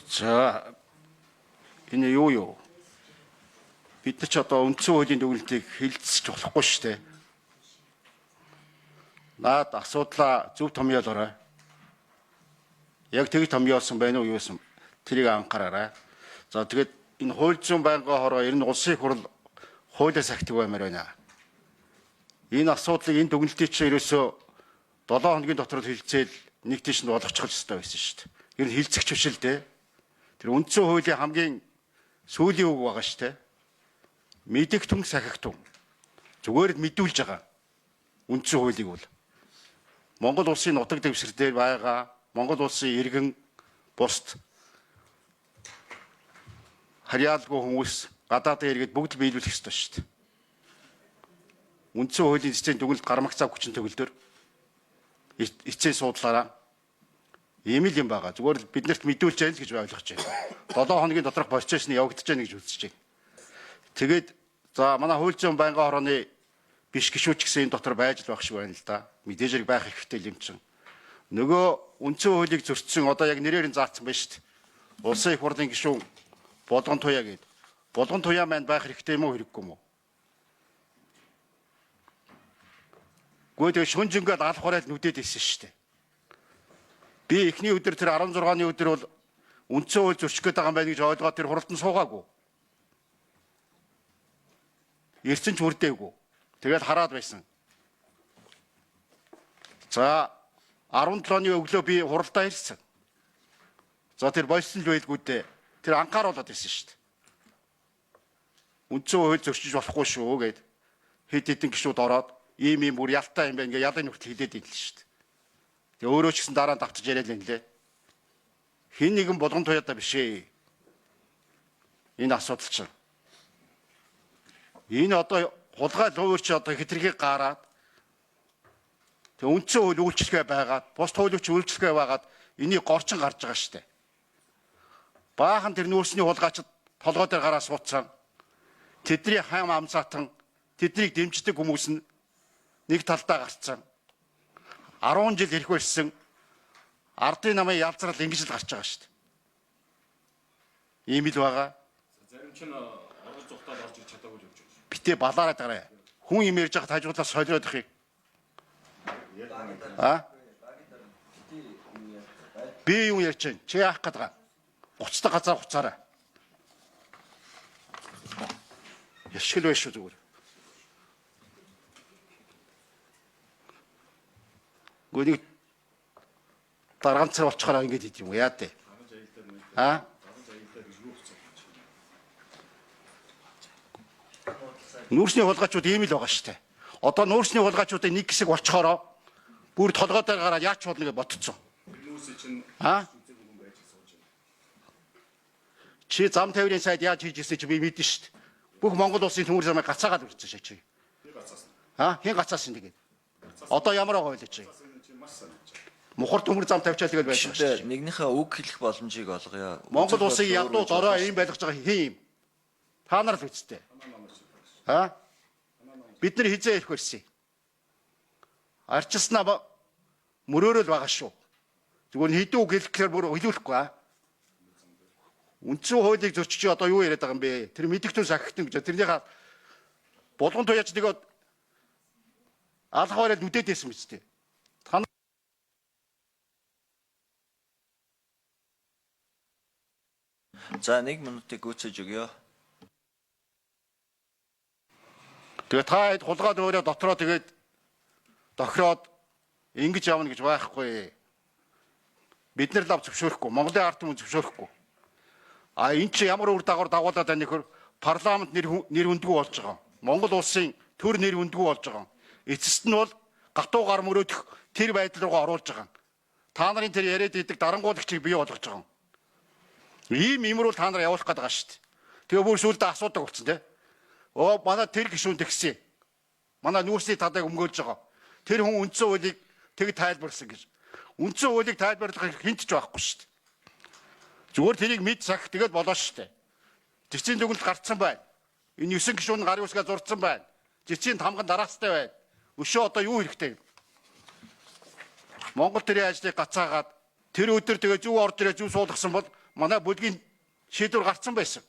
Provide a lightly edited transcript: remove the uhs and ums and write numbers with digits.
자, энэ юу юу? Бид нар ч одоо үндсэн хуулийн дүгнэлтийг хэлцэж болохгүй шүү дээ. Наад асуудлаа зөв томьёолоорой. Яг тэг томьёолсон байна уу юусэн тэрийг анхаараарай. За тэгээд энэ хууль зүйн байнгын хороо ер нь улсын их хурл хуулиас ахдаг баймаар байна. Энэ асуудлыг энэ дүгнэлтийг чинь ерөөсөө 7 хоногийн дотор хэлцээл нэг тийш нь болгочих хэрэгтэй байсан шүү дээ. Ер нь хэлцэх чвшил дээ. Тэр үндсэн хуулийн хамгийн сүүлийн үг байгаа шүү дээ. Мэдэгтэн сахигтун. Зүгээр л мэдүүлж байгаа. Үндсэн хуулийг бол Монгол улсын нутаг дэвсгэр дээр байгаа Монгол улсын иргэн бусд харьяалгүй хүмүүс гадаадын иргэд бүгд биелүүлэх ёстой шүү дээ. Үндсэн хуулийн эцсийн дүгнэлт гармагцаа хүчин төгөлдөр эцсийн суудлаараа ийм л юм байгаа. Зүгээр л биднэрт мэдүүлж яах гэж ойлгож байна. 7 хоногийн доторх процессыг явагдаж байна гэж үзэж байна. Тэгээд за манай хууль зүйн байнгын хорооны биш гишүүч гэсэн энэ дотор байж л байх шиг байна л да. Мэдээж байх хэрэгтэй юм чинь. Нөгөө үндсэн хуулийг зөрчсөн одоо яг нэрээр нь заасан байна шүү дээ. Улсын их хурлын гишүүн Болгон Туяа гэдэг. Болгон Туяа маань байх хэрэгтэй юм уу хэрэггүй юм уу? Гэхдээ шүнжингээд алах барайл нүдэд ирсэн шүү дээ. Би эхний өдөр тэр 16-ны өдөр бол үндсэн хууль зөрчих гээд байгаа юм байна гэж ойлгоод тэр хуралд нь суугаагүй. Ирсэн ч хүрдээгүй. Тэгээд хараад байсан. За 17-ны өглөө би хуралдаа ирсэн. За тэр болсон л байлгүй дээ. Тэр анхааруулад ирсэн шүү дээ. Үндсэн хууль зөрчиж болохгүй шүү гэд хэд хэдэн гишүүд ороод ийм бүр ялтай юм байна гэ ялын хүртэл хилээд ийлээ шүү дээ. Тэгээ өөрөө ч гэсэн дараа нь давтаж яриад байна лээ. Хин нэгэн Болгон Туяада биш ээ. Энэ асуудал чинь. Энэ одоо хулгай луур чи одоо хитрхийг гараад тэг үндсэн хууль үйлчлэгээ байгаад бус хууль үйлчлэгээ байгаад энийг горчин гарч байгаа шүү дээ. Баахан тэр нүүрсний хулгайчид толгой дээр гараа суудсан. Тэдний хам амзаатан тэднийг дэмждэг хүмүүс нь нэг талдаа гарцсан. 10 жил ирэх байсан ардын намын ялзрал ингэж л гарч байгаа шүү дээ. Ийм л байгаа. Зарим ч орон зугтаад орж ирч чадаагүй юм шиг. Битээ балаараад гараа. Хүн юм ярьж байгаа хажуудлаа солиод ихийг. Би юу ярьж чинь? Чи яах гээд байгаа? Гоцтой газар хуцаарай. Яшгил байж шүү зүгээр. Гүнийг даргаанцар болчихороо ингэж хийх юм яа дээ. Нүүрсний хулгайчууд ийм л байгаа шүү дээ. Одоо нүүрсний хулгайчуудын нэг хэсэг болчихороо бүр толгой дээр гараад яач болно гэж ботцсон. Чи зам тавирын сайд яаж хийж ирсэн чи би мэднэ шүү дээ. Бүх Монгол улсын төмөр замыг гацаагаад үрцсэн шээ чи. Хин гацаасан тэгээд. Одоо ямар байгаа вэ чи? Мухар төмөр зам тавьчаал тэгэл байсан шүү дээ. Нэгнийхээ үг хэлэх боломжийг олгоё. Монгол улсын ядуу дорой ийм байлгаж байгаа хин юм. Та нар л үсттэй. Бид нар хизээ ирэх байсан. Арчилснаа мөрөөрөл байгаа шүү. Зүгээр хэдэн үг хэлэх гэхээр бүр хэлүүлэхгүй үндсэн хуулийг зөрчиж одоо юу яриад байгаа юм бэ? Тэр мэдэгтэн сахигтэн гэж тэрнийхээ Болгон Туяач тэгээд алах барайд нүдэд байсан биз дээ. За 1 минутыг гүйцээж өгье. Тэгээ та хэд хулгай өөрөө дотроо тэгээд дохироод ингэж явна гэж байхгүй. Бид нар лав зөвшөөрөхгүй, Монголын ард түмэн зөвшөөрөхгүй. Энд чи ямар үр дагавар дагуулад байна нөхөр парламент нэр хүндгүй болж байгаа. Монгол улсын төр нэр хүндгүй болж байгаа. Эцэст нь бол гатуу гар мөрөөдөх тэр байдал руугаа оруулж байгаа. Та нарын тэр яриад идэг дарангуулагчийг бий болгож байгаа. Ийм имрүүл та нар явуулах гээд байгаа шүү дээ. Тэгээ бүр сүулдэ асуудаг болсон тий. Манай тэр гишүүн тэгсэн. Манай нүүрсний тадаг өмгөөлж байгаа. Тэр хүн үндсэн хуулийг тэг тайлбарлсан гэж. Үндсэн хуулийг тайлбарлах хинт ч байхгүй шүү дээ. Зүгээр тэрийг мэд сах тэгэл болоо шүү дээ. Жирцийн дүгнэлт гарцсан байна. Энэ 9 гишүүн гарын үсгээ зурцсан байна. Жирцийн тамган дараацтай байна. Өшөө одоо юу хэрэгтэй? Монгол төрийн ажлыг гацаагаад тэр өдөр тэгээ зүү орж ирээ зүү суулгасан бол манай бүлгийн шийдвэр гарцсан байсан.